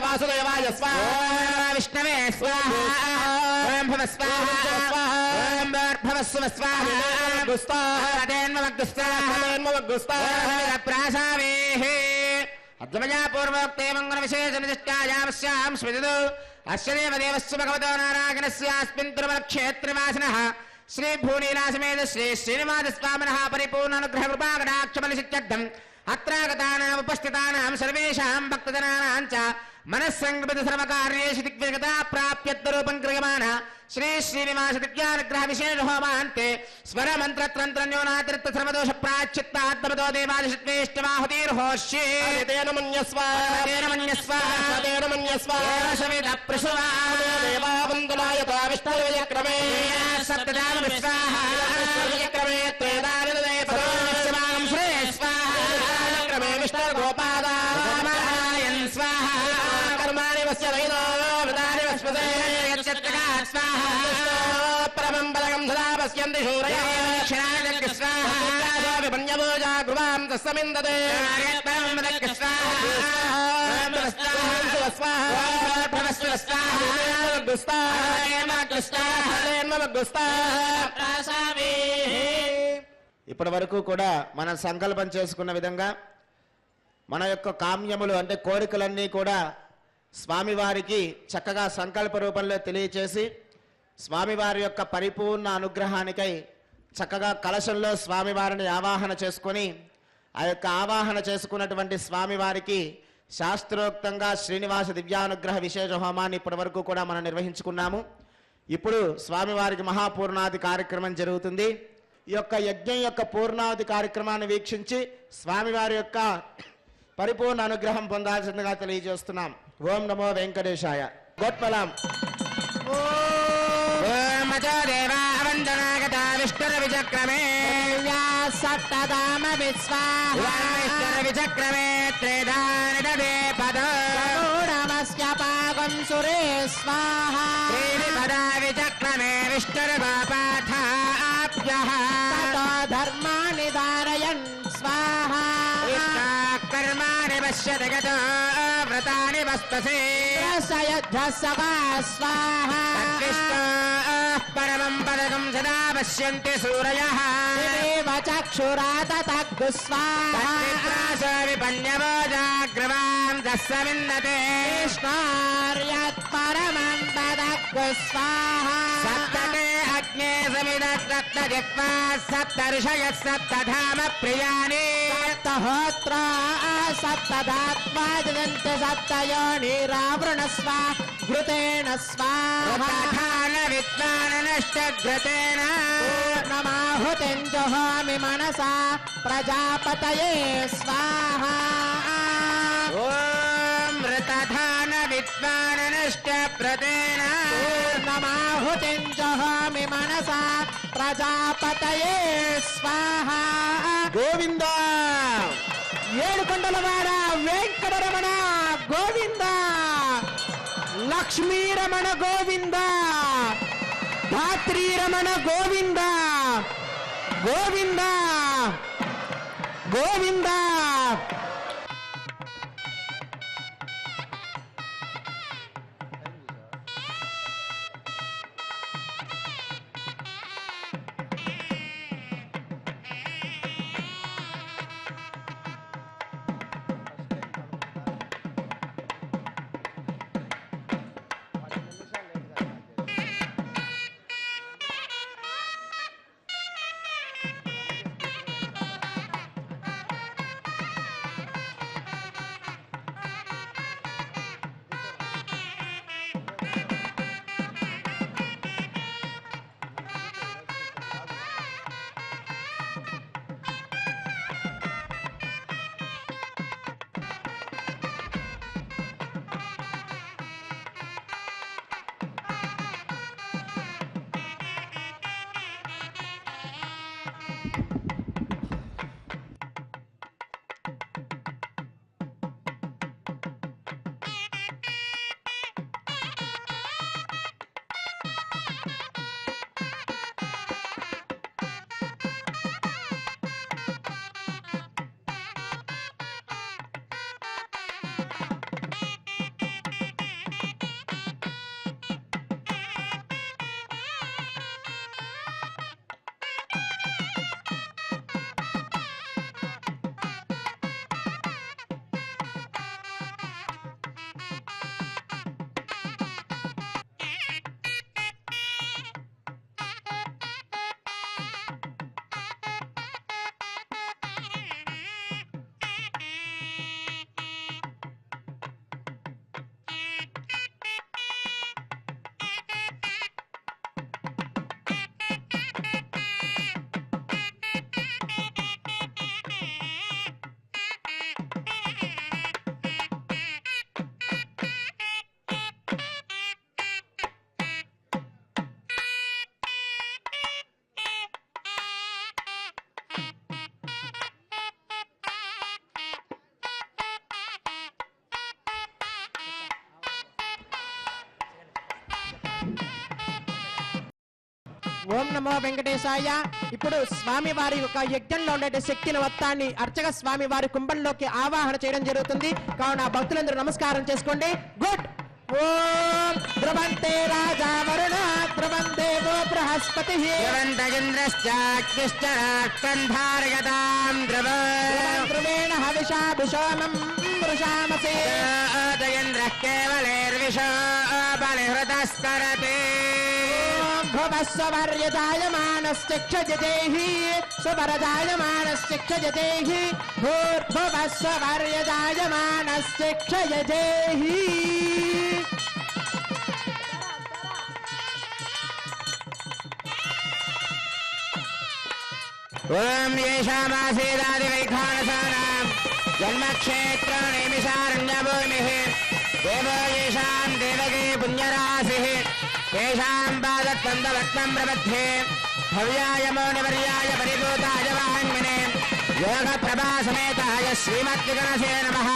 వాసుదేవాయ స్వాహ విష్ణవే స్వాహ ఓం భవ స్వాహ ఓం భర్భవస్వ స్వాహ ప్రాసావేః అద్వమయా పూర్వోక్తే మంగళ విశేష నిష్టాయామస్యాం స్మృతిదో అస్య దేవదేవస్య భగవతో నారాయణస్యాస్మిన్ తిరుమల క్షేత్రవాసినః శ్రీ భూనీలాసమేత శ్రీ శ్రీనివాస స్వామినః పరిపూర్ణ అనుగ్రహ కృపాకటాక్షబలిసిత్యర్థం అత్రాగతానాం ఉపస్థితానాం సర్వేషాం భక్తజనానాం చ మనస్సంకల్పిత సర్వకార్యేషు దిగ్విజగతా ప్రాప్యర్థరూపం క్రియమాణ శ్రీ శ్రీనివాస దివ్యానుగ్రహ విశేష హోమాంతే స్వర మంత్ర తంత్ర న్యూనాతిరిక్త సర్వదోష ప్రాచిత్తాత్మతో దేవాదిష్వేష్టమాహుతిర్హోష్యే తేన మన్యస్వ తేన మన్యస్వ తేన మన్యస్వ సవిత ప్రసువా దేవావందనాయతో విష్ణుర్విజక్రమే సప్తదాన విశ్వాహ విజక్రమే త్రేదానదే పదో శివాం శ్రే స్వాహ క్రమే విష్ణుర్గోపాదాయన్ స్వాహ కర్మాణి వస్యదైదో వృతాని వస్పదే స్వాహ పరమం పదకం సదా పశ్యంతి శూరయः దక్షిణాయనక స్వాహా విపణ్యభోజా గృహాం తస్సమిందతే ఇప్పటి వరకు కూడా మనం సంకల్పం చేసుకున్న విధంగా మన యొక్క కామ్యములు అంటే కోరికలన్నీ కూడా స్వామివారికి చక్కగా సంకల్ప రూపంలో తెలియచేసి స్వామివారి యొక్క పరిపూర్ణ అనుగ్రహానికై చక్కగా కలశంలో స్వామివారిని ఆవాహన చేసుకొని ఆ యొక్క ఆవాహన చేసుకున్నటువంటి స్వామివారికి శాస్త్రోక్తంగా శ్రీనివాస దివ్యానుగ్రహ విశేష హోమాన్ని ఇప్పటి వరకు కూడా మనం నిర్వహించుకున్నాము. ఇప్పుడు స్వామివారికి మహాపూర్ణాది కార్యక్రమం జరుగుతుంది. ఈ యొక్క యజ్ఞం యొక్క పూర్ణావధి కార్యక్రమాన్ని వీక్షించి స్వామివారి యొక్క పరిపూర్ణ అనుగ్రహం పొందాల్సిందిగా తెలియజేస్తున్నాం. ఓం నమో వెంకటేశాయ. గోత్పలాం. దేవావందనాగత విష్ణుర విచక్రమే సప్తదామ విశ్వాహ విచక్రమే త్రేధానిదే పదమస్య పాగం సురే స్వాహ పదా విచక్రమే విష్ణుర్వాపాఠాభ్యః ధర్మాణి ధారయన్ స్వాహ కర్మాణి పశ్యతి గతో వ్రతాని వస్తసే సయధ్వసవా స్వాహ పరమం పదకం సదా పశ్యంతి సూరయః చక్షురాతగ్గు స్వాహ విపణ్యవోజాగ్రవాం దస్సమిన్నతే పరమం పదగ్గు స్వాహ సప్తతే అగ్నే సమిదత్రత్నజిహ్వా సప్తర్షయః సప్తధామ ప్రియాణి సప్తహోత్రా సప్తధాత్వాదిదంత సప్తయోనిరావృణస్వ ఘృతేన స్వాహా విద్వాననష్టఘృతేన పూర్ణమాహుతిం జుహోమి మనసా ప్రజాపతయే స్వాహా ఓం మృతధాన విద్వాననష్టఘృతేన పూర్ణమాహుతిం జుహోమి మనసా ప్రజాపతయే స్వాహా. గోవింద ఏడుకొండలవాడ వెంకటరమణ గోవింద, లక్ష్మీరమణ గోవింద, ధాత్రీరమణ గోవింద గోవింద గోవింద. ఓం నమో వెంకటేశాయ. ఇప్పుడు స్వామి వారి యొక్క యజ్ఞంలో ఉండే శక్తిని మొత్తాన్ని అర్చక స్వామి వారి కుంభంలోకి ఆవాహన చేయడం జరుగుతుంది. కావున భక్తులందరూ నమస్కారం చేసుకోండి. గుడ్. ఓం ధ్రువంతే రాజా వరుణ ధ్రువం దేవో బృహస్పతి ధ్రువంతగింద్రశ్చాగ్నిశ్చరాత్కంధారయతాం ధ్రువేణ హవిషాభిషోమం వృషామసే ధ్రువేంద్రః కేవలేర్విషో బలిహృతస్కరతే భువస్వర్యజాయమానశ్చక్షజతేహి సువరజాయమానశ్చక్షజతేహి భూర్భువస్వర్యజాయమానశ్చక్షజతేహి. ఓం యేషామాసేదాదివైఖానసానాం జన్మక్షేత్రనిమిషారణ్యభూమిః దేవో యేషాం దేవకీ పుణ్యరాశిః తేషాం పాదత్వందవత్నం ప్రబध्ये భవ్యాయ మౌనివర్యాయ పరిభూతాయ వాహన్మనే యోగప్రభాసమేతాయ శ్రీమద్విగణసే నమః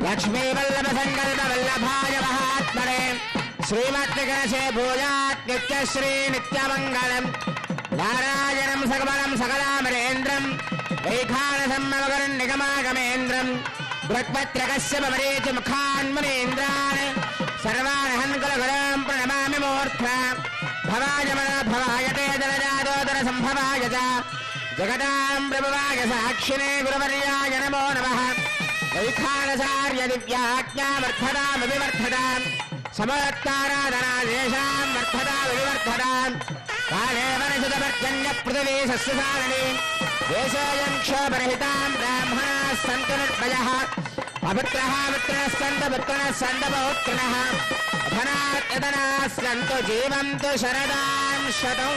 లక్ష్మీవల్లభసంకల్పవల్లభాయ మహాత్మనే శ్రీమద్విగణసే భూయాత్ నిత్యశ్రీ నిత్యమంగళం నారాయణం సకమలం సకలామరేంద్రం వైఖానసమ్మగరం నిగమాగమేంద్రం బృహత్పత్రకశ్యపమరీచి ముఖాన్మునీంద్రాన్ సర్వాన్ కులగురం ప్రణమామి మూర్ధ భవాయ మన భవాయ తే జలజాదోదర సంభవాయ చ జగతాం ప్రభువాయ సాక్షిణే గురువర్యాయ నమో నమః వైఖానసార్య దివ్యాజ్ఞామర్థతామవివర్ధతాం సమోత్తారాధనాదేశాం వర్ధతామవివర్ధతాం కాలే వనసుతపర్జన్య పృథివీ సస్యశాలినీ దేశోయం క్షోభరహితాం బ్రాహ్మణాः సంతు నిర్భయः అపుత్రः పుత్రः సంతు పుత్రిణः సంతు పౌత్రిణः అధనాత్ యతనాः సంతు జీవంతు శరదాం శతం.